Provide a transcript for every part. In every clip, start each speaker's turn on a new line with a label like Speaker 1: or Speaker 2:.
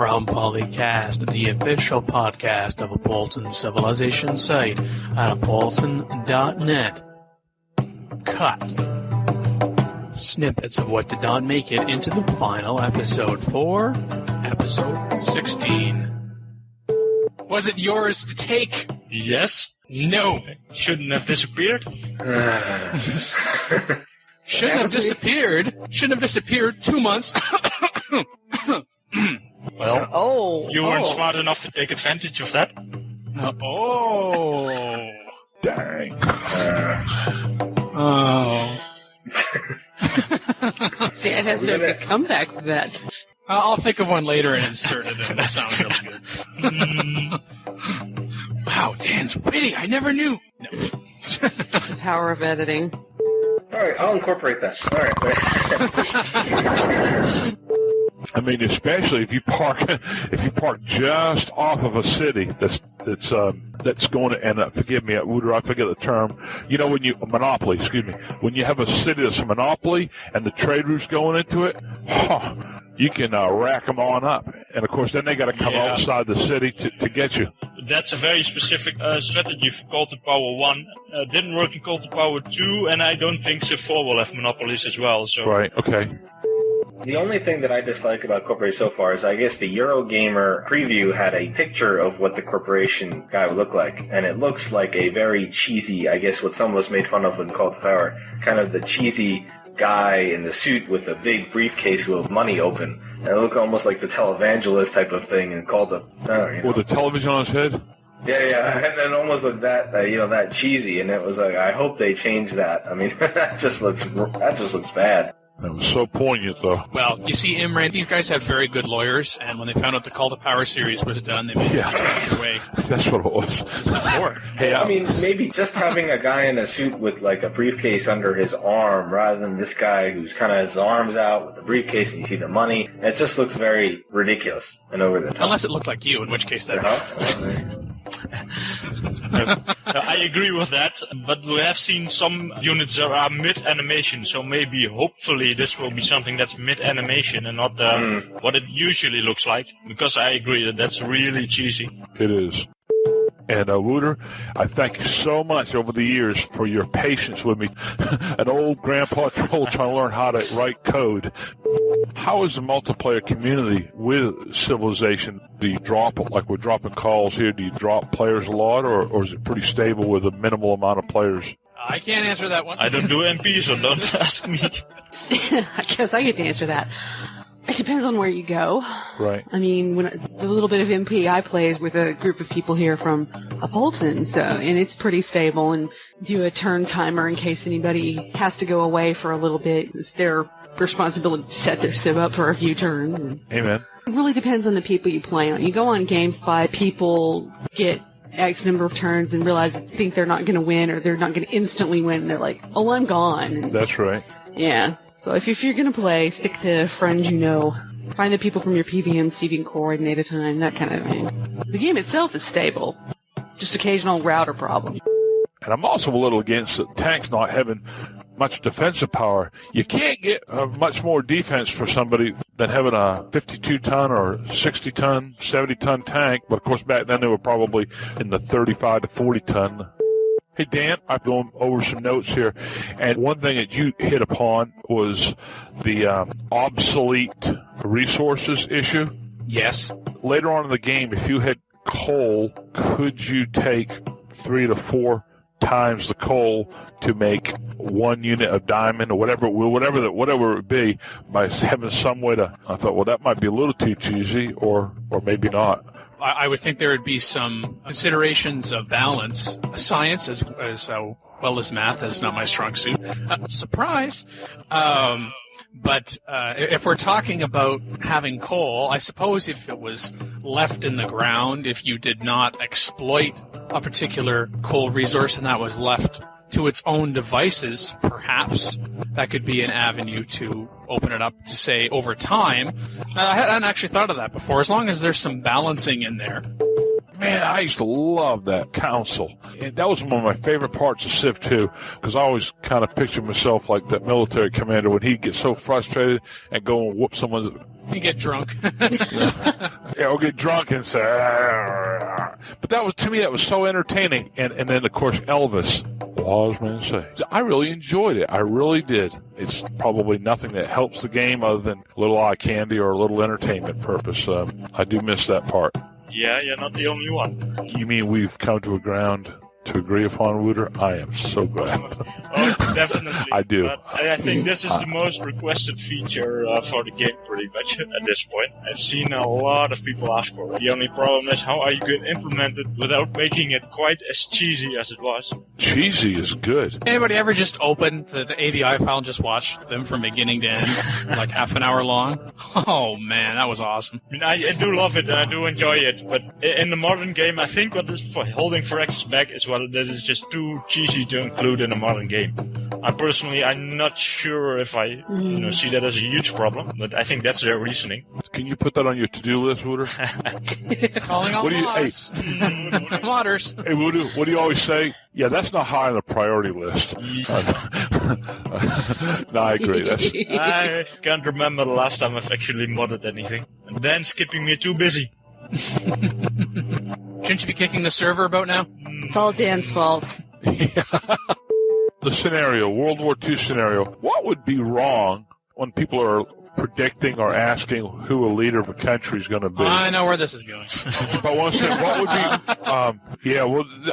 Speaker 1: From PolyCast, the official podcast of a Bolton civilization site at bolton.net. Cut. Snippets of what did not make it into the final episode for episode 16. Was it yours to take?
Speaker 2: Yes.
Speaker 1: No.
Speaker 2: Shouldn't have disappeared.
Speaker 1: Shouldn't have disappeared. Shouldn't have disappeared 2 months.
Speaker 2: Well, you weren't smart enough to take advantage of that.
Speaker 3: Dang.
Speaker 4: Dan has no good comeback for that.
Speaker 1: I'll think of one later and insert it in. That sounds really good. Wow, Dan's witty. I never knew. No.
Speaker 4: The power of editing.
Speaker 5: All right, I'll incorporate that. All right.
Speaker 3: I mean, especially if you park just off of a city that's going to, and forgive me, Wouter, I forget the term. You know, when you monopoly, excuse me, when you have a city that's a monopoly and the trade route's going into it, you can rack them on up, and of course then they got to come outside the city to get you.
Speaker 2: That's a very specific strategy for Call to Power 1. Didn't work in Call to Power 2, and I don't think Civ 4 will have monopolies as well. So.
Speaker 3: Right. Okay.
Speaker 5: The only thing that I dislike about Corporation so far is I guess the Eurogamer preview had a picture of what the Corporation guy would look like, and it looks like a very cheesy, I guess what some of us made fun of in Call to Power, kind of the cheesy guy in the suit with a big briefcase with money open. And it looked almost like the televangelist type of thing and called the...
Speaker 3: With the television on his head?
Speaker 5: Yeah, and then almost like that, that cheesy, and it was like, I hope they change that. I mean, that just looks bad.
Speaker 3: That was so poignant, though.
Speaker 1: Well, you see, Imran, these guys have very good lawyers, and when they found out the Call to Power series was done, they made it their way.
Speaker 3: That's what it was.
Speaker 5: Hey, I mean, maybe just having a guy in a suit with, like, a briefcase under his arm, rather than this guy who's kind of has his arms out with the briefcase and you see the money, it just looks very ridiculous and over the top.
Speaker 1: Unless it looked like you, in which case that...
Speaker 2: I agree with that, but we have seen some units that are mid-animation, so maybe, hopefully, this will be something that's mid-animation and not what it usually looks like, because I agree that that's really cheesy.
Speaker 3: It is. And Wouter, I thank you so much over the years for your patience with me. An old grandpa troll trying to learn how to write code. How is the multiplayer community with Civilization? Do you drop, like we're dropping calls here, do you drop players a lot, or is it pretty stable with a minimal amount of players?
Speaker 1: I can't answer that one.
Speaker 2: I don't do MP, so don't ask me.
Speaker 4: I guess I get to answer that. It depends on where you go.
Speaker 3: Right.
Speaker 4: I mean, the little bit of MP I play is with a group of people here from Bolton, and it's pretty stable, and do a turn timer in case anybody has to go away for a little bit. It's their responsibility to set their civ up for a few turns.
Speaker 3: Amen.
Speaker 4: It really depends on the people you play on. You go on GameSpy, people get X number of turns and think they're not going to win, or they're not going to instantly win, and they're like, oh, I'm gone. And
Speaker 3: that's right.
Speaker 4: Yeah. So if you're going to play, stick to friends you know. Find the people from your PVM so you can coordinate a time, that kind of thing. The game itself is stable. Just occasional router problems.
Speaker 3: And I'm also a little against the tanks not having much defensive power. You can't get much more defense for somebody than having a 52-ton or 60-ton, 70-ton tank. But, of course, back then they were probably in the 35 to 40-ton. Hey, Dan, I'm going over some notes here, and one thing that you hit upon was the obsolete resources issue.
Speaker 1: Yes.
Speaker 3: Later on in the game, if you had coal, could you take 3 to 4 times the coal to make 1 unit of diamond or whatever it would be, by having some way to? I thought, well, that might be a little too cheesy, or maybe not.
Speaker 1: I would think there would be some considerations of balance. Science, as well as math, is not my strong suit. Surprise! But if we're talking about having coal, I suppose if it was left in the ground, if you did not exploit a particular coal resource and that was left to its own devices, perhaps that could be an avenue to open it up to say over time. I hadn't actually thought of that before. As long as there's some balancing in there.
Speaker 3: Man, I used to love that council. And that was one of my favorite parts of Civ 2, because I always kind of pictured myself like that military commander when he'd get so frustrated and go and whoop someone's...
Speaker 1: You get drunk.
Speaker 3: or get drunk and say, but that was, to me, that was so entertaining. And then, of course, Elvis, wise man say. I really enjoyed it. I really did. It's probably nothing that helps the game other than a little eye candy or a little entertainment purpose. I do miss that part.
Speaker 2: Yeah, you're not the only one.
Speaker 3: You mean we've come to a ground to agree upon, Wouter? I am so glad.
Speaker 2: Oh, definitely.
Speaker 3: I do.
Speaker 2: But I think this is the most requested feature for the game pretty much at this point. I've seen a lot of people ask for it. The only problem is how are you going to implement it without making it quite as cheesy as it was?
Speaker 3: Cheesy is good.
Speaker 1: Anybody ever just open the AVI file and just watch them from beginning to end, like half an hour long? Oh, man, that was awesome.
Speaker 2: I mean, I do love it and I do enjoy it, but in the modern game, I think what is for holding for X's back is well, that is just too cheesy to include in a modern game. I'm not sure if I see that as a huge problem, but I think that's their reasoning.
Speaker 3: Can you put that on your to-do list, Wouter?
Speaker 1: Calling all mods. Modders.
Speaker 3: Hey, Wouter, what do you always say? Yeah, that's not high on the priority list. No, I agree.
Speaker 2: I can't remember the last time I've actually modded anything. And then skipping me too busy.
Speaker 1: Shouldn't you be kicking the server about now?
Speaker 4: It's all Dan's fault.
Speaker 3: The scenario, World War II scenario, what would be wrong when people are predicting or asking who a leader of a country is going to be?
Speaker 1: I know where this is going.
Speaker 3: But one second, what would be...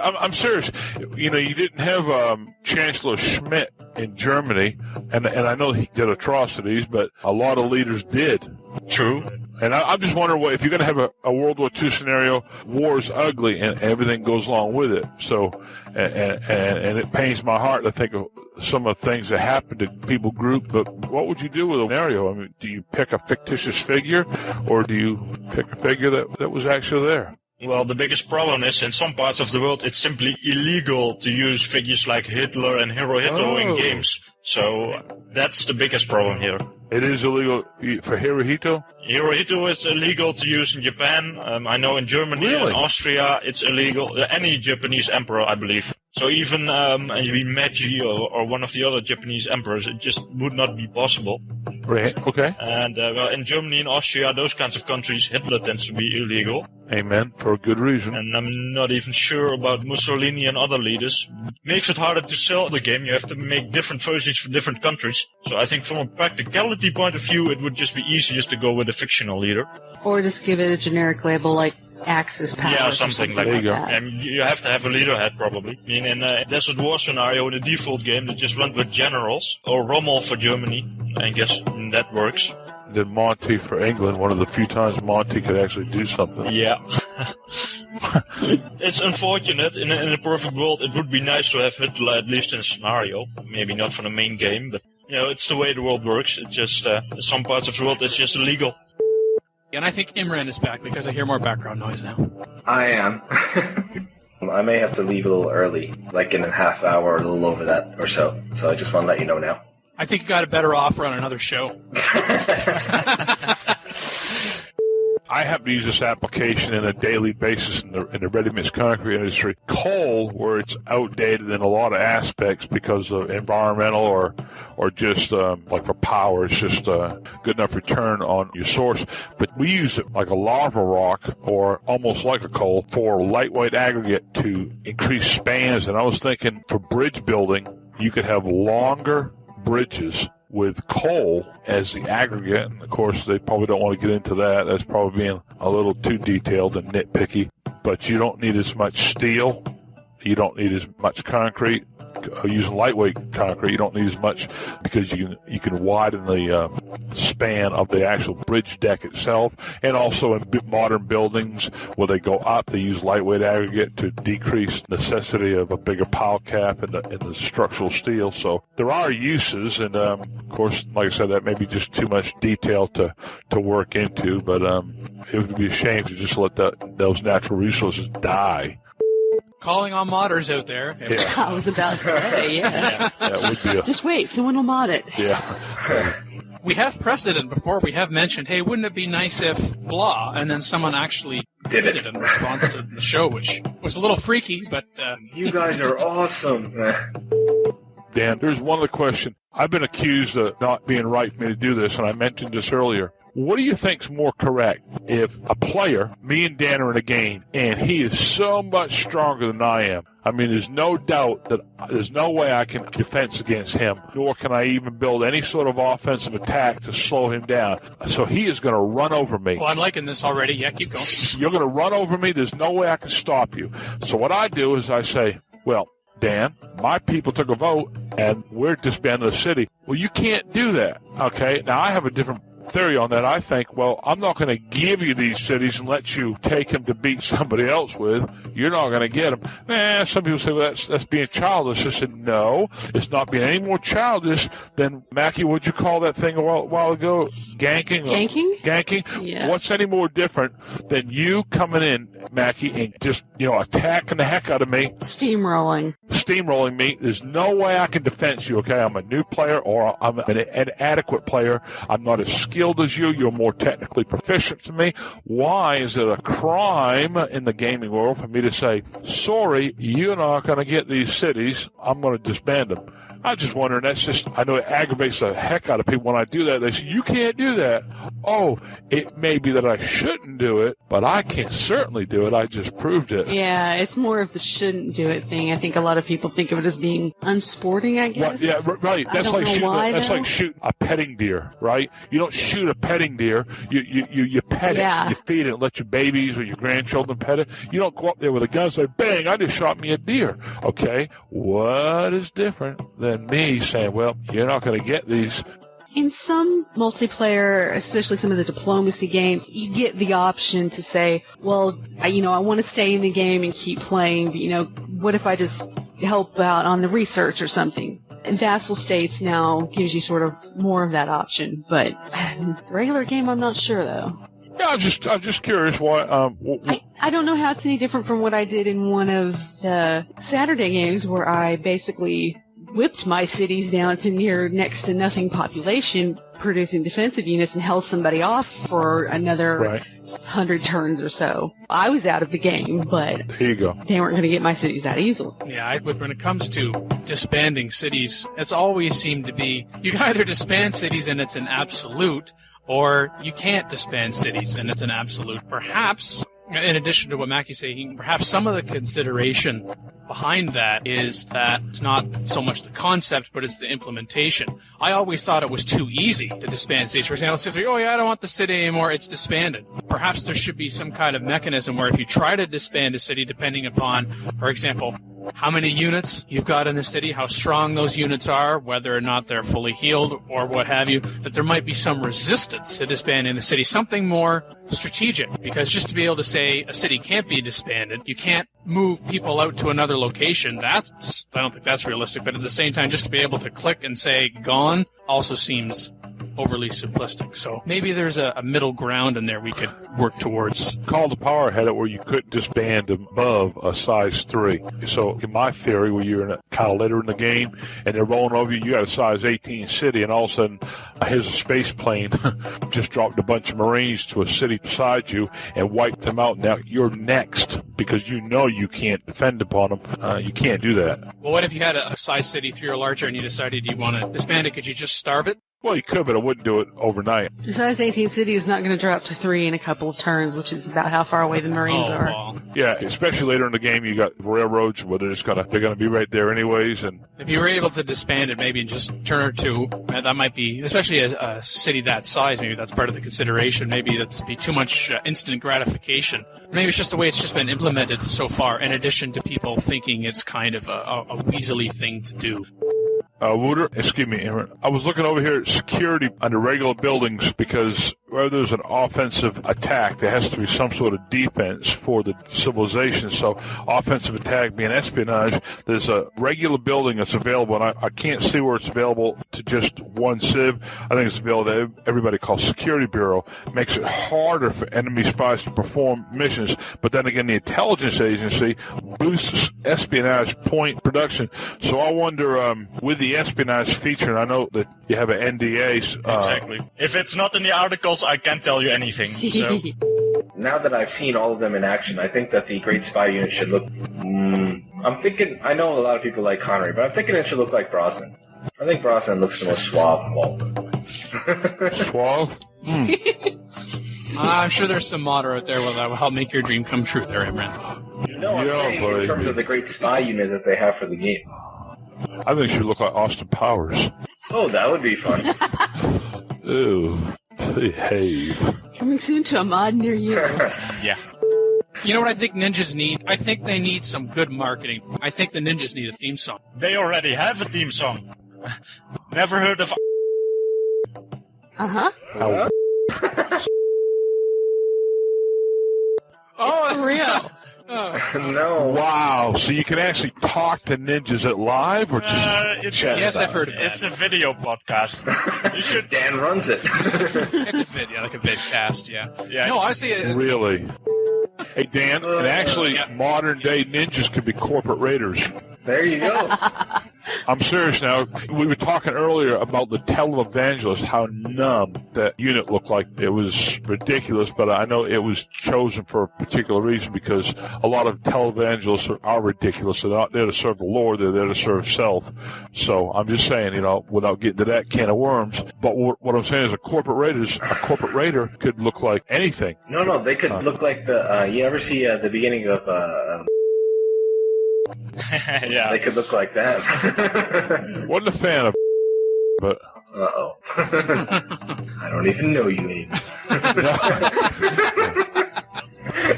Speaker 3: I'm serious. You didn't have Chancellor Schmidt in Germany, and I know he did atrocities, but a lot of leaders did.
Speaker 2: True.
Speaker 3: And I'm just wondering if you're going to have a World War II scenario, war is ugly and everything goes along with it. So, and it pains my heart to think of some of the things that happen to people group. But what would you do with a scenario? I mean, do you pick a fictitious figure, or do you pick a figure that was actually there?
Speaker 2: Well, the biggest problem is in some parts of the world it's simply illegal to use figures like Hitler and Hirohito in games. So that's the biggest problem here.
Speaker 3: It is illegal for Hirohito?
Speaker 2: Hirohito is illegal to use in Japan. I know in Germany and Austria it's illegal. Any Japanese emperor, I believe. So even maybe Meiji or one of the other Japanese emperors, it just would not be possible.
Speaker 3: Right. Okay.
Speaker 2: And in Germany and Austria, those kinds of countries, Hitler tends to be illegal.
Speaker 3: Amen. For a good reason.
Speaker 2: And I'm not even sure about Mussolini and other leaders. Makes it harder to sell the game. You have to make different versions for different countries. So I think from a practicality point of view, it would just be easiest to go with a fictional leader.
Speaker 4: Or just give it a generic label like Axis Power.
Speaker 2: Yeah, something like
Speaker 4: that.
Speaker 2: And you have to have a leader head, probably. I mean, in a Desert War scenario, in the default game, they just run with generals, or Rommel for Germany. I guess that works.
Speaker 3: Then Monty for England, one of the few times Monty could actually do something.
Speaker 2: Yeah. It's unfortunate. In a perfect world, it would be nice to have Hitler at least in a scenario. Maybe not for the main game, but it's the way the world works. It's just in some parts of the world, it's just illegal.
Speaker 1: And I think Imran is back because I hear more background noise now.
Speaker 5: I am. I may have to leave a little early, like in a half hour or a little over that or so. So I just want to let you know now.
Speaker 1: I think you got a better offer on another show.
Speaker 3: I happen to use this application on a daily basis in the ready-mix concrete industry. Coal, where it's outdated in a lot of aspects because of environmental or just like for power, it's just good enough return on your source. But we use it like a lava rock or almost like a coal for lightweight aggregate to increase spans. And I was thinking for bridge building, you could have longer bridges with coal as the aggregate, and of course they probably don't want to get into that. That's probably being a little too detailed and nitpicky. But you don't need as much steel, you don't need as much concrete. Using lightweight concrete, you don't need as much because you can widen the span of the actual bridge deck itself. And also in modern buildings where they go up, they use lightweight aggregate to decrease necessity of a bigger pile cap and the structural steel. So there are uses, and of course, like I said, that may be just too much detail to work into. But it would be a shame to just let those natural resources die.
Speaker 1: Calling on modders out there.
Speaker 3: Yeah.
Speaker 4: I was about to say, yeah.
Speaker 3: That would be
Speaker 4: Just wait, someone will mod it.
Speaker 3: Yeah.
Speaker 1: We have precedent before. We have mentioned, hey, wouldn't it be nice if blah, and then someone actually did it in response to the show, which was a little freaky, but...
Speaker 5: You guys are awesome.
Speaker 3: Dan, there's one other question. I've been accused of not being right for me to do this, and I mentioned this earlier. what do you think's more correct? If a player, me and Dan are in a game, and he is so much stronger than I am, I mean, there's no doubt that there's no way I can defense against him, nor can I even build any sort of offensive attack to slow him down. So he is going to run over me.
Speaker 1: Well, I'm liking this already. Yeah, keep going.
Speaker 3: You're going to run over me. There's no way I can stop you. So what I do is I say, well, Dan, my people took a vote, and we're disbanding the city. Well, you can't do that, okay? Now, I have a different theory on that. I think, well, I'm not going to give you these cities and let you take them to beat somebody else with. You're not going to get them. Some people say, well, that's being childish. I said, no, it's not being any more childish than, Mackie, what'd you call that thing a while ago? Ganking? Ganking?
Speaker 4: Yeah.
Speaker 3: What's any more different than you coming in, Mackie, and just, attacking the heck out of me? Steamrolling me. There's no way I can defend you, okay? I'm a new player, or I'm an inadequate player. I'm not as skilled as you. You're more technically proficient than me. Why is it a crime in the gaming world for me to say, sorry, you're not going to get these cities. I'm going to disband them? I'm just wondering, I know it aggravates the heck out of people when I do that. They say, you can't do that. Oh, it may be that I shouldn't do it, but I can certainly do it. I just proved it.
Speaker 4: Yeah, it's more of the shouldn't do it thing. I think a lot of people think of it as being unsporting, I guess.
Speaker 3: Right, yeah, right. That's like shooting a petting deer, right? You don't shoot a petting deer. You pet it. You feed it and let your babies or your grandchildren pet it. You don't go up there with a gun and say, bang, I just shot me a deer. Okay, what is different than me saying, well, you're not going to get these?
Speaker 4: In some multiplayer, especially some of the diplomacy games, you get the option to say, well, I want to stay in the game and keep playing, but, what if I just help out on the research or something? And Vassal States now gives you sort of more of that option, but the regular game, I'm not sure, though.
Speaker 3: Yeah, I'm just curious why.
Speaker 4: I don't know how it's any different from what I did in one of the Saturday games where I basically whipped my cities down to next to nothing population, producing defensive units, and held somebody off for another 100 turns or so. I was out of the game, but
Speaker 3: there you go.
Speaker 4: They weren't going to get my cities that easily.
Speaker 1: Yeah, when it comes to disbanding cities, it's always seemed to be, you can either disband cities and it's an absolute, or you can't disband cities and it's an absolute. Perhaps, in addition to what Mackie's saying, perhaps some of the consideration behind that is that it's not so much the concept, but it's the implementation. I always thought it was too easy to disband cities. For example, if you I don't want the city anymore, it's disbanded. Perhaps there should be some kind of mechanism where if you try to disband a city, depending upon, for example, how many units you've got in the city, how strong those units are, whether or not they're fully healed or what have you, that there might be some resistance to disbanding the city, something more strategic. Because just to be able to say a city can't be disbanded, you can't move people out to another location, I don't think that's realistic. But at the same time, just to be able to click and say gone also seems overly simplistic. So maybe there's a middle ground in there we could work towards.
Speaker 3: Call the Power had it where you couldn't disband above a size 3. So in my theory, where you're kind of later in the game and they're rolling over you, you got a size 18 city, and all of a sudden here's a space plane just dropped a bunch of Marines to a city beside you and wiped them out. Now you're next because you can't defend upon them. You can't do that.
Speaker 1: Well, what if you had a size city 3 or larger and you decided you want to disband it? Could you just starve it?
Speaker 3: Well, you could, but I wouldn't do it overnight.
Speaker 4: The size 18 city is not going to drop to 3 in a couple of turns, which is about how far away the Marines are.
Speaker 1: Well.
Speaker 3: Yeah, especially later in the game, you got railroads where they're going to be right there anyways. And
Speaker 1: if you were able to disband it, maybe in just a turn or two, that might be, especially a city that size, maybe that's part of the consideration. Maybe that's be too much instant gratification. Maybe it's just the way it's just been implemented so far, in addition to people thinking it's kind of a weaselly thing to do.
Speaker 3: Wouter, excuse me, Imran. I was looking over here at security under regular buildings because where there's an offensive attack, there has to be some sort of defense for the civilization. So offensive attack being espionage, there's a regular building that's available, and I can't see where it's available to just one civ. I think it's available to everybody called Security Bureau. Makes it harder for enemy spies to perform missions. But then again, the intelligence agency boosts espionage point production. So I wonder, with the espionage feature, and I know that you have an NDA.
Speaker 2: Exactly. If it's not in the articles, I can't tell you anything. So.
Speaker 5: Now that I've seen all of them in action, I think that the Great Spy Unit should look... I'm thinking... I know a lot of people like Connery, but I'm thinking it should look like Brosnan. I think Brosnan looks the most suave of all of them.
Speaker 3: Suave?
Speaker 1: I'm sure there's some modder out there that will help make your dream come true there, Imran.
Speaker 5: No, I'm saying in terms of the great spy unit that they have for the game.
Speaker 3: I think it should look like Austin Powers.
Speaker 5: Oh, that would be fun.
Speaker 3: Ew. Behave.
Speaker 4: Coming soon to a mod near you.
Speaker 2: Yeah.
Speaker 1: You know what I think ninjas need? I think they need some good marketing. I think the ninjas need a theme song.
Speaker 2: They already have a theme song. Never heard of...
Speaker 4: Uh-huh.
Speaker 3: How
Speaker 1: Oh,
Speaker 4: For real.
Speaker 1: Oh.
Speaker 5: No.
Speaker 3: Wow, so you can actually talk to ninjas at live or just chat?
Speaker 1: Yes,
Speaker 3: about
Speaker 1: I've heard
Speaker 3: it?
Speaker 1: of that.
Speaker 2: It's a video podcast. You should...
Speaker 5: Dan runs it.
Speaker 1: It's a video, like a vidcast, yeah.
Speaker 2: Yeah.
Speaker 1: No, honestly,
Speaker 3: Really? Hey, Dan, and actually,
Speaker 1: yeah.
Speaker 3: modern-day ninjas could be corporate raiders.
Speaker 5: There you go.
Speaker 3: I'm serious now. We were talking earlier about the televangelist, how numb that unit looked like. It was ridiculous, but I know it was chosen for a particular reason because a lot of televangelists are ridiculous. They're not there to serve the Lord. They're there to serve self. So I'm just saying, without getting to that can of worms, but what I'm saying is a corporate raider could look like anything.
Speaker 5: No, they could look like the. You ever see the beginning of?
Speaker 2: Yeah.
Speaker 5: They could look like that.
Speaker 3: Wasn't a fan of, but
Speaker 5: Uh-oh. I don't even know you, Abe.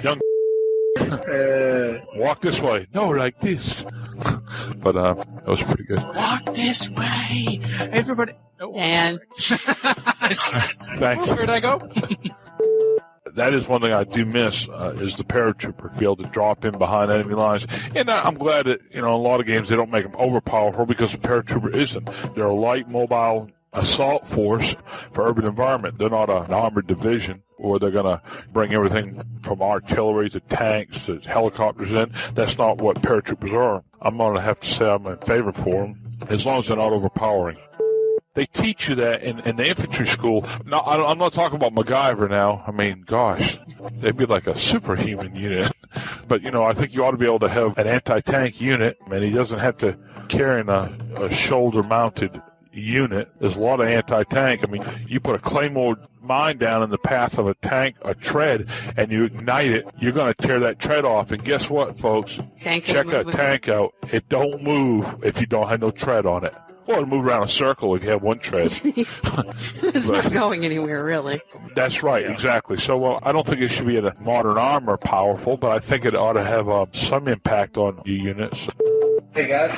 Speaker 3: young walk this way. No, like this. But that was pretty good.
Speaker 1: walk this way. Everybody. Oh,
Speaker 4: Dan.
Speaker 3: Thank you.
Speaker 1: Where'd I go?
Speaker 3: That is one thing I do miss is the paratrooper, be able to drop in behind enemy lines. And I'm glad that, in a lot of games they don't make them overpowerful because the paratrooper isn't. They're a light, mobile assault force for urban environment. They're not an armored division where they're going to bring everything from artillery to tanks to helicopters in. That's not what paratroopers are. I'm going to have to say I'm in favor for them as long as they're not overpowering. They teach you that in the infantry school. No, I'm not talking about MacGyver now. I mean, gosh, they'd be like a superhuman unit. But, I think you ought to be able to have an anti-tank unit, and he doesn't have to carry a shoulder-mounted unit. There's a lot of anti-tank. I mean, you put a claymore mine down in the path of a tank, a tread, and you ignite it, you're going to tear that tread off. And guess what, folks?
Speaker 4: Tank
Speaker 3: Check that tank out. It don't move if you don't have no tread on it. Well, it'll move around a circle if you have one tread.
Speaker 4: It's not going anywhere, really.
Speaker 3: That's right, exactly. So I don't think it should be in a modern armor powerful, but I think it ought to have some impact on your units.
Speaker 5: Hey guys,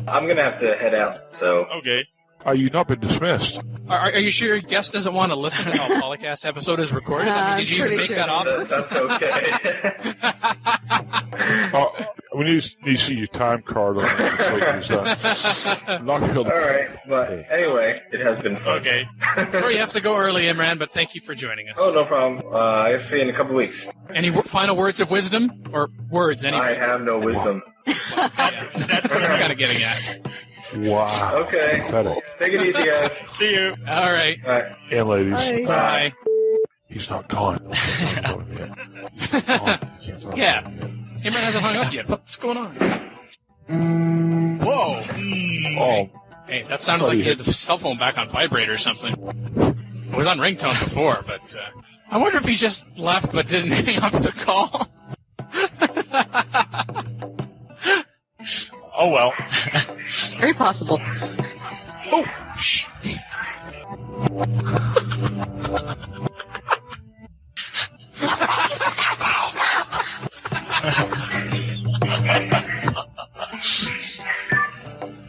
Speaker 5: I'm gonna have to head out. So
Speaker 2: Okay.
Speaker 3: You've not been dismissed.
Speaker 1: Are you sure your guest doesn't want to listen to how a PolyCast episode is recorded? I mean, did you even make that offer?
Speaker 5: that's okay.
Speaker 3: We need to see your time card on it.
Speaker 5: All right, but anyway, it has been fun.
Speaker 2: Okay.
Speaker 1: Sorry you have to go early, Imran, but thank you for joining us.
Speaker 5: Oh, no problem. I'll see you in a couple weeks.
Speaker 1: Any final words of wisdom? Or words, anyway?
Speaker 5: I have no wisdom.
Speaker 2: That's
Speaker 1: what I'm kind of getting at.
Speaker 3: Wow.
Speaker 5: Okay.
Speaker 3: Pathetic.
Speaker 5: Take it easy, guys.
Speaker 2: See you.
Speaker 1: All right.
Speaker 5: All right.
Speaker 3: And ladies.
Speaker 4: Bye.
Speaker 1: Bye.
Speaker 3: He's not gone. He's not gone yet. He's not gone.
Speaker 1: Yeah. Imran hasn't hung up yet. What's going on? Whoa.
Speaker 3: Oh,
Speaker 1: Hey, that sounded like he had the cell phone back on vibrate or something. It was on ringtone before, but I wonder if he just left but didn't hang up the call.
Speaker 2: Oh, well.
Speaker 4: Very possible.
Speaker 1: Oh, shh.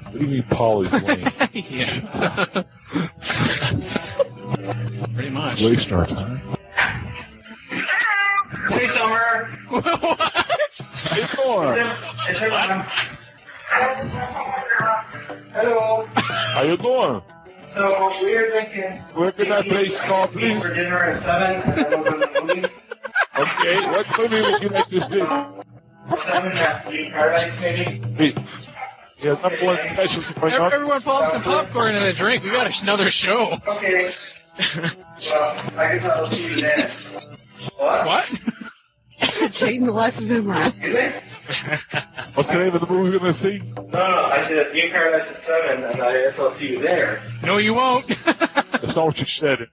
Speaker 3: what do you mean Polly's lame?
Speaker 1: Yeah. Pretty much.
Speaker 3: Wasting our time.
Speaker 6: Hey, Summer.
Speaker 3: Hey, Thor.
Speaker 6: Hello.
Speaker 3: How you doing?
Speaker 6: So we're thinking.
Speaker 3: Where can I place call, please?
Speaker 6: For dinner at 7, and then we'll go to the movie.
Speaker 3: Okay, what movie would you like to see?
Speaker 6: 7 at Paradise, maybe.
Speaker 3: Hey, yeah, number one special to bring up.
Speaker 1: Everyone pull up some popcorn and a drink. We got another show.
Speaker 6: Okay. Well, I guess I'll see you then.
Speaker 1: What?
Speaker 4: Changing the life of Imran.
Speaker 6: Is it?
Speaker 3: What's the name of the movie we're going to see?
Speaker 6: No, I said at Paradise at 7, and I guess I'll see you there.
Speaker 1: No, you won't.
Speaker 3: That's not what you said.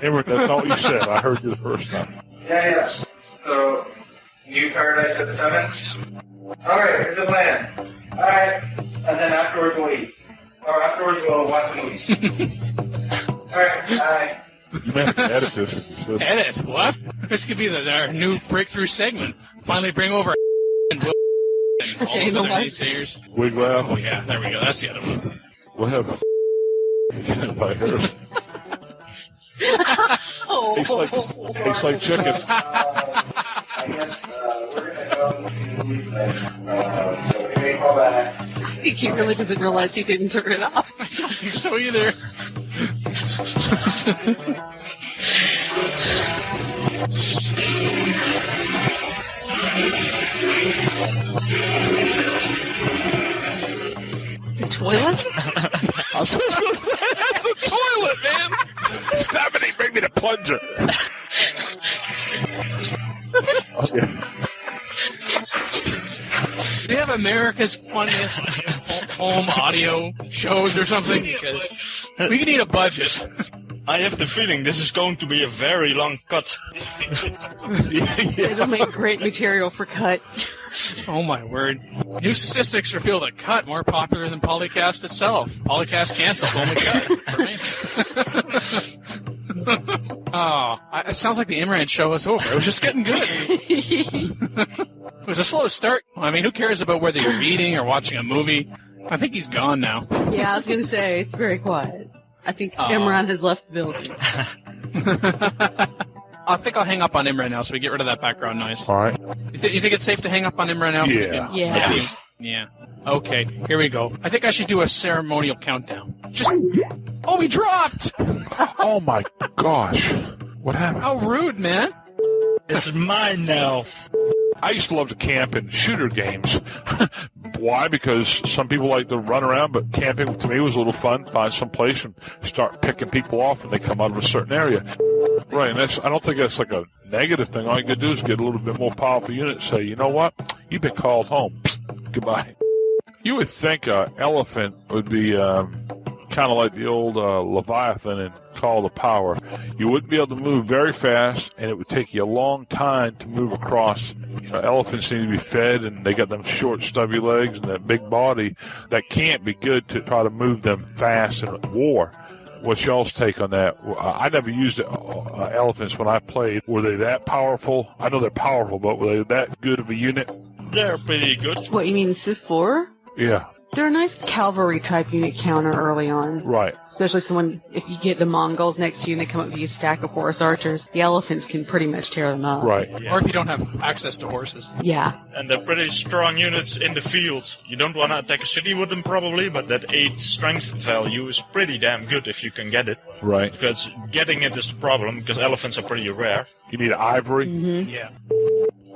Speaker 3: Imran, that's not what you said. I heard you the first time.
Speaker 6: Yeah. So, new card I set the 7. Alright, here's the plan. Alright, and then afterwards we'll eat. Or afterwards we'll watch the movie. Alright, bye.
Speaker 3: You may have to edit this.
Speaker 1: Edit? What? This could be our new breakthrough segment. Finally bring over and Will and all those other naysayers.
Speaker 3: Wiggle out.
Speaker 1: Oh, yeah, there we go. That's the other one.
Speaker 3: We'll have by her. Tastes like chicken.
Speaker 6: I guess we're gonna go see the movie then. So we may call back.
Speaker 4: I think he really doesn't realize he didn't turn it off.
Speaker 1: I don't think so either.
Speaker 4: The toilet?
Speaker 3: I was just going to say, that's the toilet, man. Stephanie, bring me the plunger. Okay.
Speaker 1: Do you have America's funniest home audio shows or something? Because we can need a budget.
Speaker 2: I have the feeling this is going to be a very long cut.
Speaker 4: It'll make great material for cut.
Speaker 1: Oh my word. New statistics reveal that Cut more popular than PolyCast itself. PolyCast canceled, only Cut remains. It sounds like the Imran show was over. It was just getting good. It was a slow start. I mean, who cares about whether you're reading or watching a movie? I think he's gone now.
Speaker 4: Yeah, I was going to say, it's very quiet. I think Imran has left the building.
Speaker 1: I think I'll hang up on Imran now so we get rid of that background noise.
Speaker 3: All right.
Speaker 1: You think it's safe to hang up on Imran now? So we can Yeah. Okay, here we go. I think I should do a ceremonial countdown. Oh, he dropped!
Speaker 3: Oh my gosh. What happened?
Speaker 1: How rude, man.
Speaker 2: It's mine now.
Speaker 3: I used to love to camp in shooter games. Why? Because some people like to run around, but camping to me was a little fun. Find some place and start picking people off when they come out of a certain area. Right, and I don't think that's like a negative thing. All you can do is get a little bit more powerful unit and say, you know what? You've been called home. Goodbye. You would think an elephant would be kind of like the old Leviathan in Call to Power. You wouldn't be able to move very fast, and it would take you a long time to move across. You know, elephants need to be fed, and they got them short, stubby legs and that big body. That can't be good to try to move them fast in war. What's y'all's take on that? I never used elephants when I played. Were they that powerful? I know they're powerful, but were they that good of a unit?
Speaker 2: They're pretty good.
Speaker 4: What, you mean Civ 4?
Speaker 3: Yeah.
Speaker 4: They're a nice cavalry-type unit counter early on.
Speaker 3: Right.
Speaker 4: Especially if you get the Mongols next to you and they come up with a stack of horse archers, the elephants can pretty much tear them up.
Speaker 3: Right.
Speaker 2: Yeah.
Speaker 1: Or if you don't have access to horses.
Speaker 4: Yeah.
Speaker 2: And they're pretty strong units in the field. You don't want to attack a city with them probably, but that 8 strength value is pretty damn good if you can get it.
Speaker 3: Right.
Speaker 2: Because getting it is the problem, because elephants are pretty rare.
Speaker 3: You need ivory?
Speaker 4: Mm-hmm.
Speaker 1: Yeah.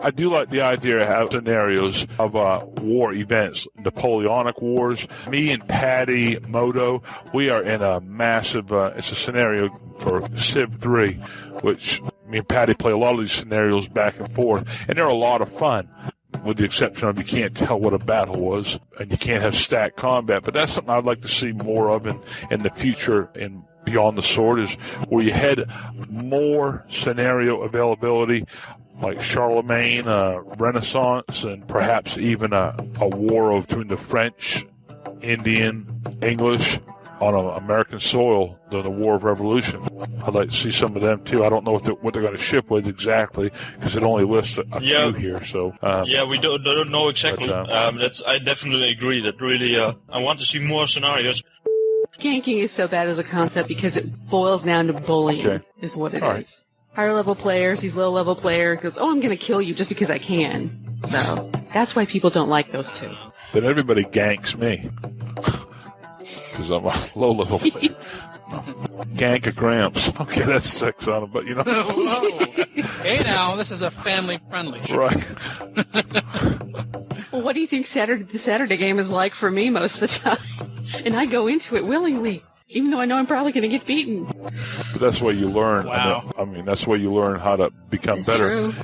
Speaker 3: I do like the idea of having scenarios of war events, Napoleonic Wars. Me and Patty Moto, we are in a massive, it's a scenario for Civ 3, which me and Patty play a lot of these scenarios back and forth, and they're a lot of fun, with the exception of you can't tell what a battle was, and you can't have stacked combat, but that's something I'd like to see more of in the future in Beyond the Sword, is where you had more scenario availability, like Charlemagne, Renaissance, and perhaps even a war between the French, Indian, English on American soil during the War of Revolution. I'd like to see some of them too. I don't know what they're going to ship with exactly, because it only lists a few here. So
Speaker 2: we don't know exactly. I definitely agree that really I want to see more scenarios.
Speaker 4: Ganking is so bad as a concept because it boils down to bullying, is what it is.
Speaker 3: Right.
Speaker 4: Higher level players, he's low level player, goes, oh, I'm going to kill you just because I can. So that's why people don't like those two.
Speaker 3: Then everybody ganks me, because I'm a low level player. Gank a Gramps. Okay, that's sex on it, but you know.
Speaker 1: Whoa. Hey now, this is a family-friendly show.
Speaker 3: Right.
Speaker 4: Well, what do you think the Saturday game is like for me most of the time? And I go into it willingly, even though I know I'm probably going to get beaten.
Speaker 3: But that's why you learn.
Speaker 1: Wow.
Speaker 3: I mean, that's why you learn how to become better.
Speaker 4: True.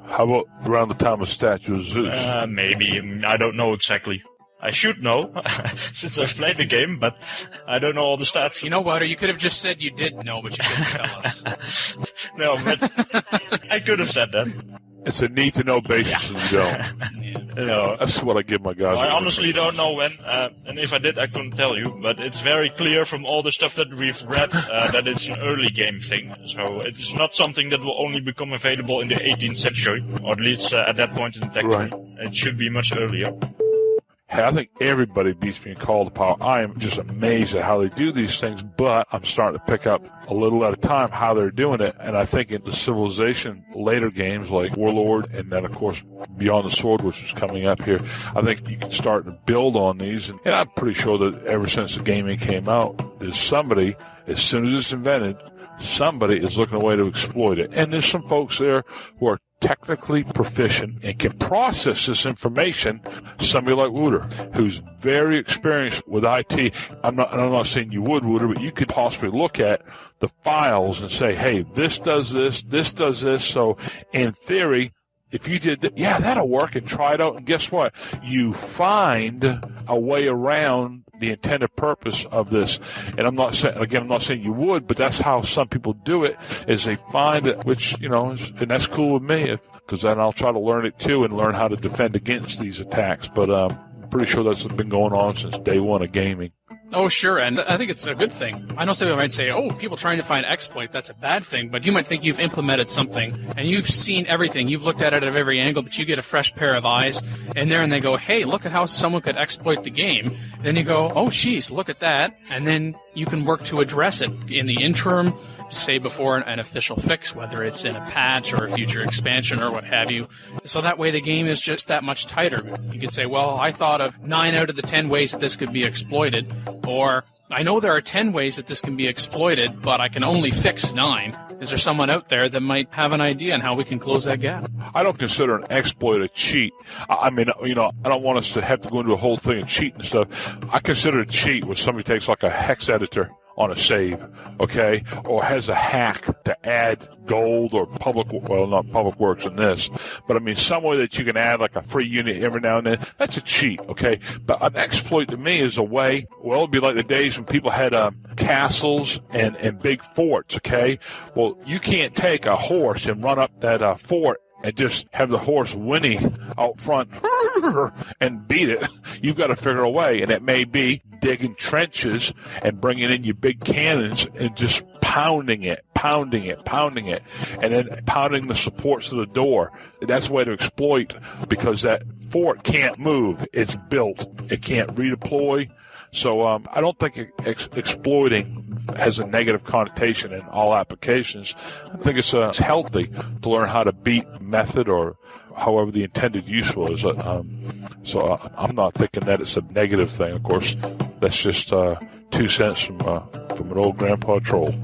Speaker 3: How about around the time of Statue of Zeus?
Speaker 2: Maybe. I don't know exactly. I should know, since I've played the game, but I don't know all the stats.
Speaker 1: You know, Wouter, you could have just said you did know, but you didn't tell us.
Speaker 2: No, but I could have said that.
Speaker 3: It's a need-to-know basis, and you don't.
Speaker 2: No.
Speaker 3: That's what I give my guys.
Speaker 2: I honestly don't know when, and if I did, I couldn't tell you. But it's very clear from all the stuff that we've read that it's an early game thing. So it is not something that will only become available in the 18th century, or at least at that point in the tech tree. It should be much earlier.
Speaker 3: Hey, I think everybody beats me in call to power. I am just amazed at how they do these things, but I'm starting to pick up a little at a time how they're doing it. And I think in the Civilization later games like Warlord and then, of course, Beyond the Sword, which is coming up here, I think you can start to build on these. And I'm pretty sure that ever since the gaming came out, there's somebody, as soon as it's invented, somebody is looking at a way to exploit it. And there's some folks there who are technically proficient and can process this information. Somebody like Wouter, who's very experienced with IT. I'm not saying you would, Wouter, but you could possibly look at the files and say, hey, this does this does this. So in theory, if you did that, yeah, that'll work, and try it out. And guess what? You find a way around the intended purpose of this. And I'm not saying you would, but that's how some people do it, is they find it, which, you know, and that's cool with me, because then I'll try to learn it too and learn how to defend against these attacks. But I'm pretty sure that's been going on since day one of gaming.
Speaker 1: Oh, sure, and I think it's a good thing. I know some people might say, oh, people trying to find exploit, that's a bad thing, but you might think you've implemented something, and you've seen everything, you've looked at it at every angle, but you get a fresh pair of eyes, and they go, hey, look at how someone could exploit the game. Then you go, oh, geez, look at that, and then you can work to address it in the interim, say before an official fix, whether it's in a patch or a future expansion or what have you. So that way the game is just that much tighter. You could say, well, I thought of 9 out of the 10 ways that this could be exploited, or I know there are 10 ways that this can be exploited, but I can only fix 9. Is there someone out there that might have an idea on how we can close that gap?
Speaker 3: I don't consider an exploit a cheat. I mean, you know, I don't want us to have to go into a whole thing of cheat and stuff. I consider a cheat when somebody takes like a hex editor on a save, okay, or has a hack to add gold or not public works in this, but I mean some way that you can add like a free unit every now and then. That's a cheat, okay? But an exploit to me is a way, well, it'd be like the days when people had castles and big forts, okay? Well, you can't take a horse and run up that fort and just have the horse whinny out front and beat it. You've got to figure a way, and it may be digging trenches and bringing in your big cannons and just pounding it, and then pounding the supports of the door. That's a way to exploit, because that fort can't move. It's built. It can't redeploy. So I don't think exploiting has a negative connotation in all applications. I think it's healthy to learn how to beat method or however the intended use was. So I'm not thinking that it's a negative thing. Of course, that's just 2 cents from an old grandpa troll.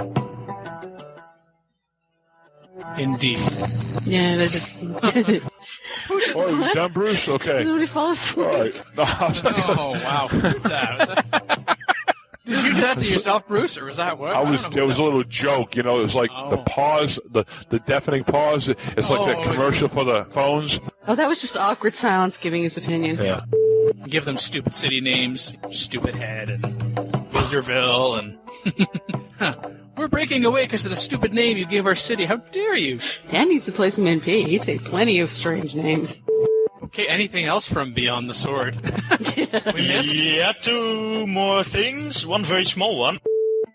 Speaker 1: Indeed.
Speaker 4: Yeah, that's just...
Speaker 3: Oh, you done, Bruce? Okay.
Speaker 4: Somebody fall asleep.
Speaker 3: All right. No,
Speaker 1: Oh, wow. Who did that? Did you do that to yourself, Bruce, or was that what?
Speaker 3: It was a little joke, you know. It was like the pause, the deafening pause. It's like that commercial for the phones.
Speaker 4: Oh, that was just awkward silence giving his opinion.
Speaker 3: Yeah.
Speaker 1: Give them stupid city names, Stupid Head and Loserville, and we're breaking away because of the stupid name you gave our city. How dare you?
Speaker 4: Dan needs to play some NP. He takes plenty of strange names.
Speaker 1: Okay, anything else from Beyond the Sword? We missed?
Speaker 2: Yeah, 2 more things. One very small one.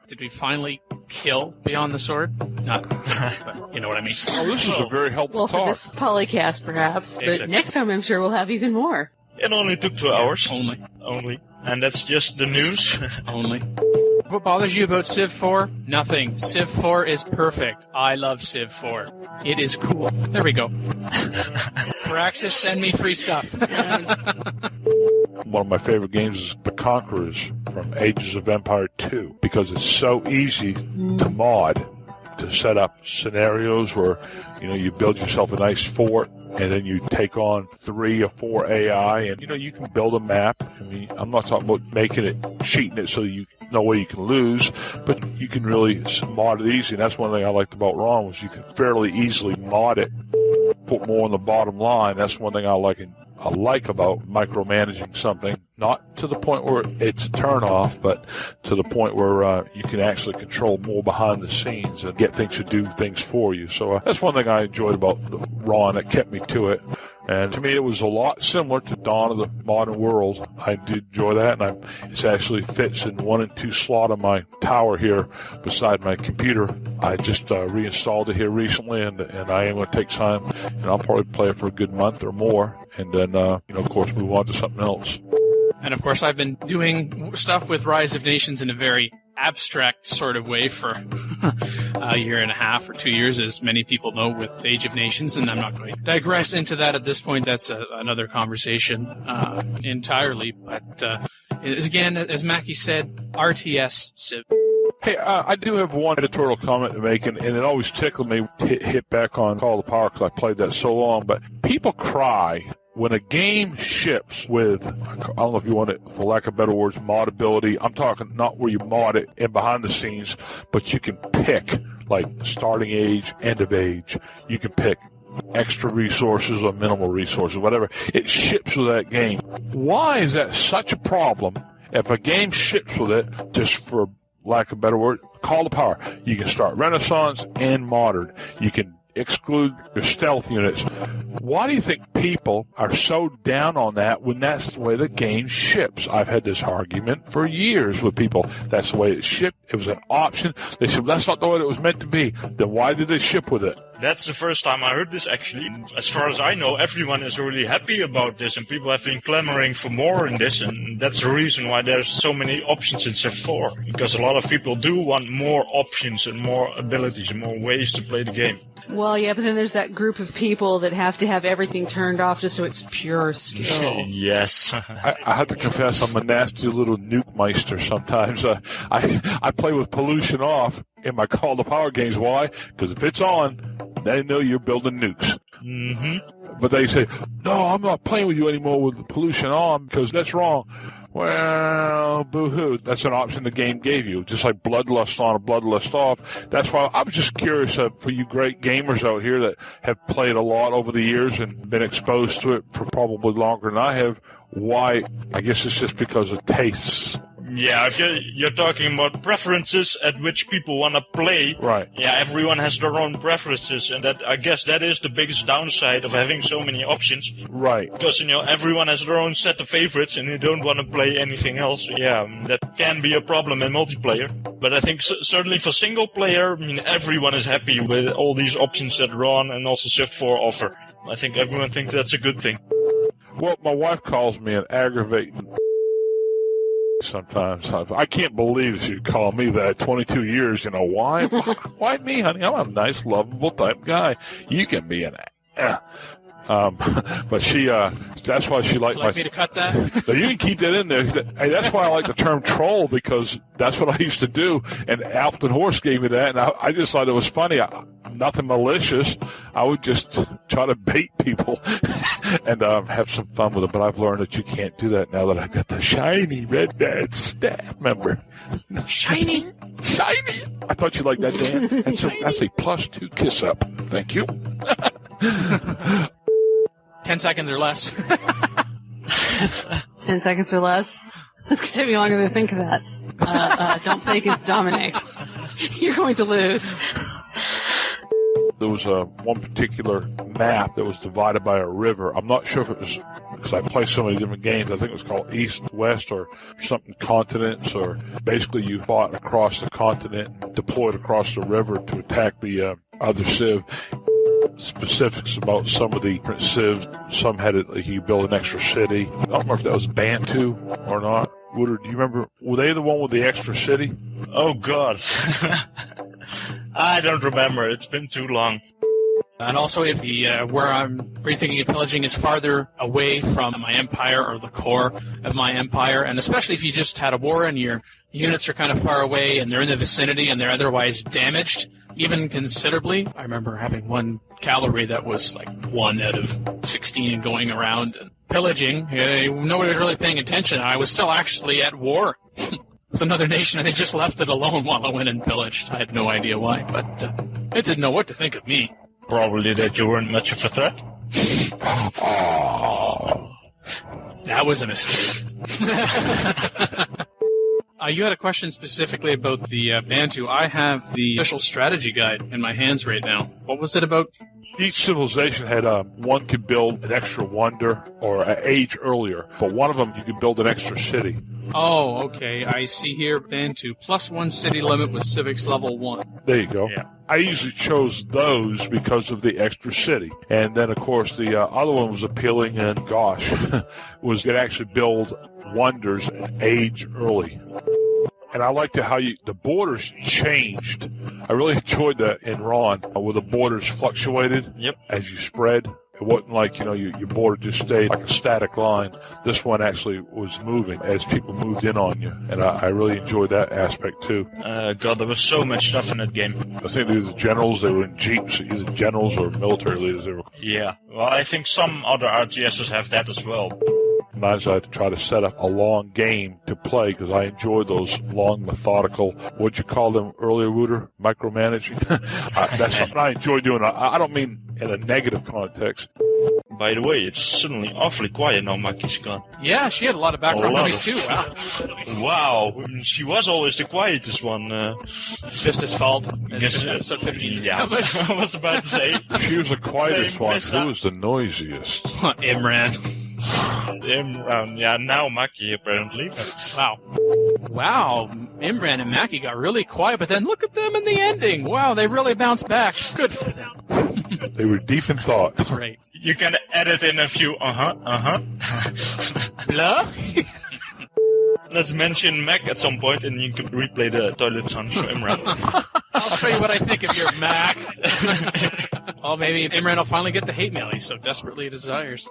Speaker 1: Did we finally kill Beyond the Sword? Not, but you know what I mean.
Speaker 3: Oh, this is a very helpful
Speaker 4: Well, for
Speaker 3: talk.
Speaker 4: this polycast, perhaps. But
Speaker 2: Exactly.
Speaker 4: next time, I'm sure we'll have even more.
Speaker 2: It only took 2 hours.
Speaker 1: Only.
Speaker 2: And that's just the news.
Speaker 1: Only. What bothers you about Civ 4? Nothing. Civ 4 is perfect. I love Civ 4. It is cool. There we go. Firaxis, send me free stuff.
Speaker 3: One of my favorite games is The Conquerors from Ages of Empire 2, because it's so easy to mod, to set up scenarios where, you know, you build yourself a nice fort, and then you take on 3 or 4 AI, and, you know, you can build a map. I mean, I'm not talking about making it, cheating it so you no way you can lose, but you can really mod it easy, and that's one thing I liked about ROM, was you can fairly easily mod it. put more on the bottom line. That's one thing I like about micromanaging something, not to the point where it's a turn-off, but to the point where you can actually control more behind the scenes and get things to do things for you. So that's one thing I enjoyed about the Ron that kept me to it. And to me, it was a lot similar to Dawn of the Modern World. I did enjoy that, and it actually fits in 1 and 2 slot on my tower here beside my computer. I just reinstalled it here recently, and I am going to take time, and I'll probably play it for a good month or more, and then, of course, move on to something else.
Speaker 1: And of course, I've been doing stuff with Rise of Nations in a very abstract sort of way for a year and a half or 2 years, as many people know, with Age of Nations, and I'm not going to digress into that at this point. That's another conversation entirely. But again, as Mackie said, RTS Civ.
Speaker 3: Hey, I do have one editorial comment to make, and it always tickled me to hit back on Call of the Power because I played that so long, but people cry when a game ships with, I don't know if you want it, for lack of better words, modability. I'm talking not where you mod it and behind the scenes, but you can pick, like, starting age, end of age. You can pick extra resources or minimal resources, whatever. It ships with that game. Why is that such a problem if a game ships with it, just for lack of a better word, Call to Power? You can start Renaissance and Modern. You can exclude your stealth units. Why do you think people are so down on that when that's the way the game ships? I've had this argument for years with people. That's the way it shipped. It was an option. They said, that's not the way it was meant to be. Then why did they ship with it?
Speaker 2: That's the first time I heard this, actually. As far as I know, everyone is really happy about this, and people have been clamoring for more in this, and that's the reason why there's so many options in Civ 4, because a lot of people do want more options and more abilities and more ways to play the game.
Speaker 4: Well, yeah, but then there's that group of people that have to have everything turned off just so it's pure skill.
Speaker 2: Yes.
Speaker 3: I have to confess, I'm a nasty little nuke meister sometimes. I play with pollution off in my Call to Power games. Why? Because if it's on, they know you're building nukes.
Speaker 2: Mm-hmm.
Speaker 3: But they say, no, I'm not playing with you anymore with the pollution on because that's wrong. Well, boo-hoo. That's an option the game gave you, just like bloodlust on or bloodlust off. That's why I was just curious for you great gamers out here that have played a lot over the years and been exposed to it for probably longer than I have, why. I guess it's just because of tastes.
Speaker 2: Yeah, if you're talking about preferences at which people want to play,
Speaker 3: right?
Speaker 2: Yeah, everyone has their own preferences, and I guess that is the biggest downside of having so many options.
Speaker 3: Right.
Speaker 2: Because, everyone has their own set of favorites, and they don't want to play anything else. Yeah, that can be a problem in multiplayer. But I think certainly for single player, everyone is happy with all these options that Ron and also Civ 4 offer. I think everyone thinks that's a good thing.
Speaker 3: Well, my wife calls me an aggravating sometimes. I can't believe she'd call me that. 22 years, why? Why me, honey? I'm a nice, lovable type guy. You can be an but she, that's why she liked
Speaker 1: Would you like me to cut that?
Speaker 3: So you can keep that in there. Hey, that's why I like the term troll, because that's what I used to do. And Alpton Horse gave me that, and I just thought it was funny. Nothing malicious. I would just try to bait people and have some fun with it. But I've learned that you can't do that now that I've got the shiny red badge staff member.
Speaker 1: Shiny.
Speaker 3: I thought you liked that, Dan. That's a +2 kiss up. Thank you.
Speaker 1: 10 seconds or less.
Speaker 4: 10 seconds or less? It's going to take me longer to think of that. Don't play against Dominic. You're going to lose.
Speaker 3: There was one particular map that was divided by a river. I'm not sure if it was, because I play so many different games. I think it was called East, West, or something continents, or basically you fought across the continent and deployed across the river to attack the other civ. Specifics about some of the different civs. Some had it, like you build an extra city. I don't remember if that was Bantu or not. Wouter, do you remember? Were they the one with the extra city?
Speaker 2: Oh, God. I don't remember. It's been too long.
Speaker 1: And also, if where you're thinking of pillaging is farther away from my empire or the core of my empire, and especially if you just had a war and your units are kind of far away and they're in the vicinity and they're otherwise damaged, even considerably. I remember having one cavalry that was like 1 out of 16 going around and pillaging. Nobody was really paying attention. I was still actually at war with another nation, and they just left it alone while I went and pillaged. I had no idea why, but I didn't know what to think of me.
Speaker 2: Probably that you weren't much of a threat.
Speaker 3: Oh.
Speaker 1: That was a mistake. You had a question specifically about the Bantu. I have the official strategy guide in my hands right now. What was it about?
Speaker 3: Each civilization had one could build an extra wonder or an age earlier, but one of them you could build an extra city.
Speaker 1: Oh, okay. I see here Bantu. +1 city limit with civics level 1.
Speaker 3: There you go.
Speaker 2: Yeah.
Speaker 3: I usually chose those because of the extra city. And then, of course, the other one was appealing, and gosh, was it actually build wonders age early. And I liked how the borders changed. I really enjoyed that in Ron, where the borders fluctuated as you spread. It wasn't like, your border just stayed like a static line. This one actually was moving as people moved in on you. And I really enjoyed that aspect, too.
Speaker 2: God, there was so much stuff in that game.
Speaker 3: I think there was the generals. They were in jeeps, either generals or military leaders.
Speaker 2: Yeah. Well, I think some other RTSs have that as well.
Speaker 3: Sometimes I had to try to set up a long game to play because I enjoy those long, methodical, what'd you call them earlier, Wouter? Micromanaging? That's something I enjoy doing. I don't mean in a negative context.
Speaker 2: By the way, it's suddenly awfully quiet now Maki's gone.
Speaker 1: Yeah, she had a lot of background noise too. Wow.
Speaker 2: Wow, she was always the quietest one.
Speaker 1: Vista's fault. Episode 15.
Speaker 2: Yeah, I was about to say.
Speaker 3: She was the quietest one. Who was the noisiest?
Speaker 1: Imran.
Speaker 2: Yeah, now Maki apparently.
Speaker 1: Wow, Imran and Maki got really quiet, but then look at them in the ending. Wow, they really bounced back. Good for them.
Speaker 3: They were deep in thought.
Speaker 1: That's right.
Speaker 2: You can edit in a few
Speaker 1: Blah?
Speaker 2: Let's mention Mac at some point, and you can replay the toilet sounds for Imran.
Speaker 1: I'll show you what I think of your Mac. Well, maybe Imran will finally get the hate mail he so desperately desires.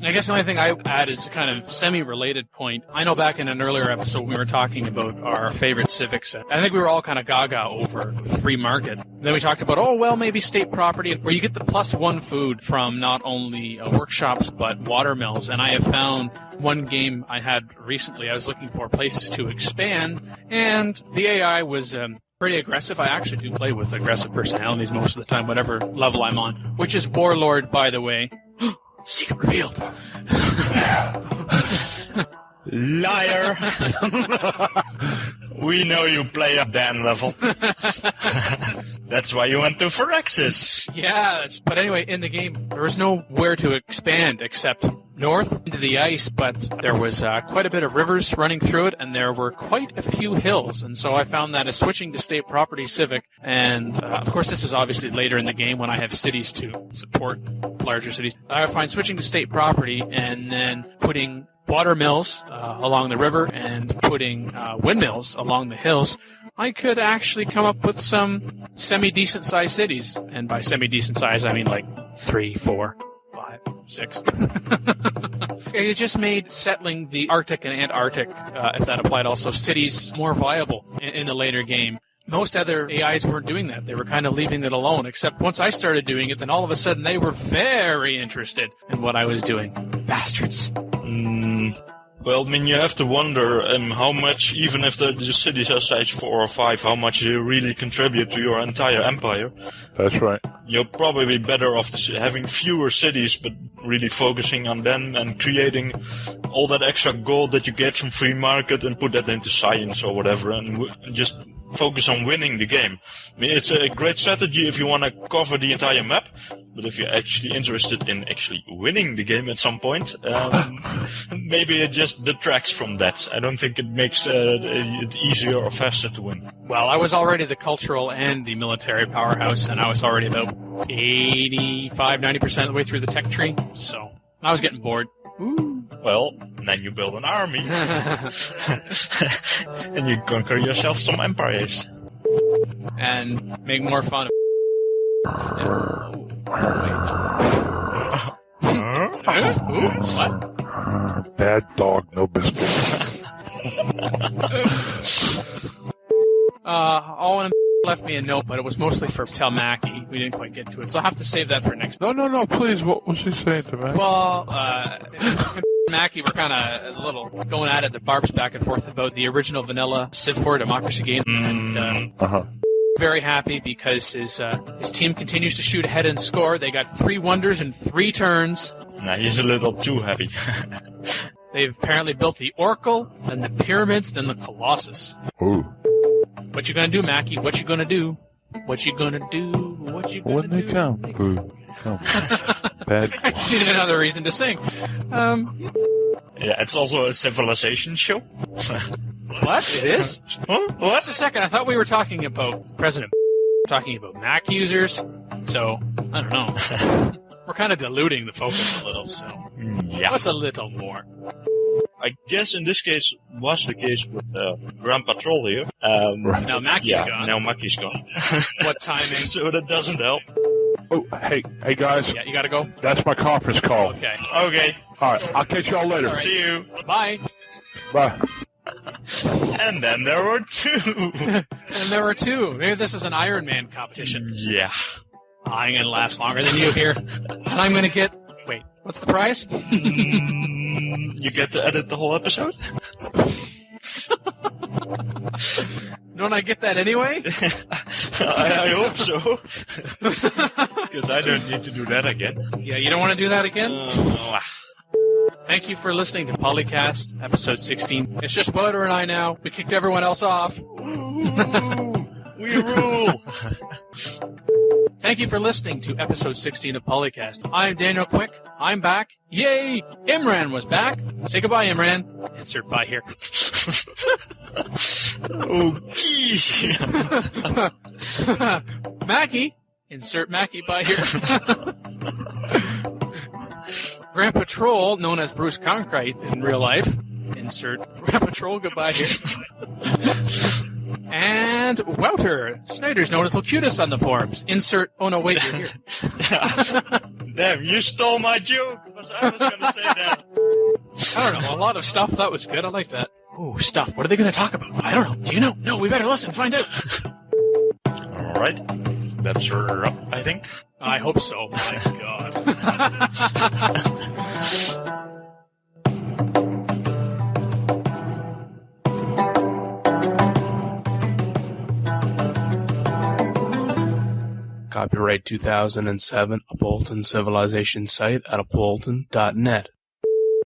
Speaker 1: I guess the only thing I add is kind of semi-related point. I know back in an earlier episode we were talking about our favorite civics. I think we were all kind of gaga over free market. Then we talked about, maybe state property, where you get the +1 food from not only workshops but watermills. And I have found one game I had recently, I was looking for places to expand, and the AI was pretty aggressive. I actually do play with aggressive personalities most of the time, whatever level I'm on, which is Warlord, by the way. Secret revealed.
Speaker 2: Liar. We know you play at Dan level. That's why you went to Phyrexis.
Speaker 1: Yeah, but anyway, in the game, there was nowhere to expand except north into the ice, but there was quite a bit of rivers running through it, and there were quite a few hills. And so I found that as switching to state property civic, and of course this is obviously later in the game when I have cities to support larger cities, I find switching to state property and then putting water mills along the river and putting windmills along the hills, I could actually come up with some semi-decent sized cities. And by semi-decent size, I mean like 3, 4, 5, 6. It just made settling the Arctic and Antarctic, if that applied also, cities more viable in the later game. Most other AIs weren't doing that. They were kind of leaving it alone, except once I started doing it, then all of a sudden they were very interested in what I was doing. Bastards.
Speaker 2: Well, I mean, you have to wonder how much, even if the cities are size 4 or 5, how much they really contribute to your entire empire.
Speaker 3: That's right.
Speaker 2: You're probably better off having fewer cities, but really focusing on them and creating all that extra gold that you get from free market and put that into science or whatever, and just focus on winning the game. I mean, it's a great strategy if you want to cover the entire map, but if you're actually interested in actually winning the game at some point, maybe it just detracts from that. I don't think it makes it easier or faster to win.
Speaker 1: Well, I was already the cultural and the military powerhouse, and I was already about 85-90% of the way through the tech tree, so I was getting bored. Ooh.
Speaker 2: Well, then you build an army. And you conquer yourself some empires.
Speaker 1: And make more fun of What?
Speaker 3: Bad dog, no biscuit.
Speaker 1: Owen left me a note, but it was mostly for Telmaki. We didn't quite get to it, so I'll have to save that for next time.
Speaker 3: No, please. What was he saying to me?
Speaker 1: Well, Mackie were kind of a little going at it, the barbs back and forth about the original vanilla Civ 4 Democracy game. And very happy because his team continues to shoot ahead and score. They got 3 wonders in 3 turns.
Speaker 2: Nah, he's a little too happy.
Speaker 1: They've apparently built the Oracle, then the Pyramids, then the Colossus.
Speaker 3: Ooh.
Speaker 1: What you gonna do, Mackie? What you gonna do? What you gonna do? What you gonna
Speaker 3: When
Speaker 1: do?
Speaker 3: they come. Ooh. Come. Bad.
Speaker 1: I just needed another reason to sing.
Speaker 2: Yeah, it's also a civilization show.
Speaker 1: What? It is?
Speaker 2: Huh? What?
Speaker 1: Just a second. I thought we were talking about President. Talking about Mac users. So, I don't know. We're kind of diluting the focus a little, so.
Speaker 2: Yeah.
Speaker 1: What's a little more?
Speaker 2: I guess in this case was the case with Grand Patrol here.
Speaker 1: Now Mackie's gone.
Speaker 2: Now Mackie's gone.
Speaker 1: What timing?
Speaker 2: So that doesn't help.
Speaker 3: Oh, hey guys.
Speaker 1: Yeah, you gotta go?
Speaker 3: That's my conference call.
Speaker 1: Okay.
Speaker 2: Okay.
Speaker 3: All right, I'll catch y'all later.
Speaker 1: All right.
Speaker 2: See you.
Speaker 1: Bye.
Speaker 3: Bye.
Speaker 2: And then there were 2.
Speaker 1: And there were 2. Maybe this is an Iron Man competition.
Speaker 2: Yeah.
Speaker 1: I'm gonna last longer than you here. And I'm gonna get... Wait, what's the prize?
Speaker 2: You get to edit the whole episode?
Speaker 1: Don't I get that anyway?
Speaker 2: I hope so. Because I don't need to do that again.
Speaker 1: Yeah, you don't want to do that again? Thank you for listening to PolyCast, episode 16. It's just Wouter and I now. We kicked everyone else off.
Speaker 2: We rule!
Speaker 1: Thank you for listening to episode 16 of PolyCast. I'm Daniel Quick. I'm back. Yay! Imran was back. Say goodbye, Imran. Insert bye here.
Speaker 2: Okay.
Speaker 1: Mackie. Insert Mackie bye here. Grand Patrol, known as Bruce Kronkite in real life. Insert Grand Patrol goodbye here. And Wouter, Snijders, known as Locutus on the forums. Insert, oh no, wait, you're here.
Speaker 2: Damn, you stole my joke, because I was going to say that.
Speaker 1: I don't know, a lot of stuff. That was good. I like that. Ooh, stuff. What are they going to talk about? I don't know. Do you know? No, we better listen, find out.
Speaker 2: All right. That's her up, I think.
Speaker 1: I hope so. My God.
Speaker 7: Copyright 2007, a Bolton Civilization site at apolton.net.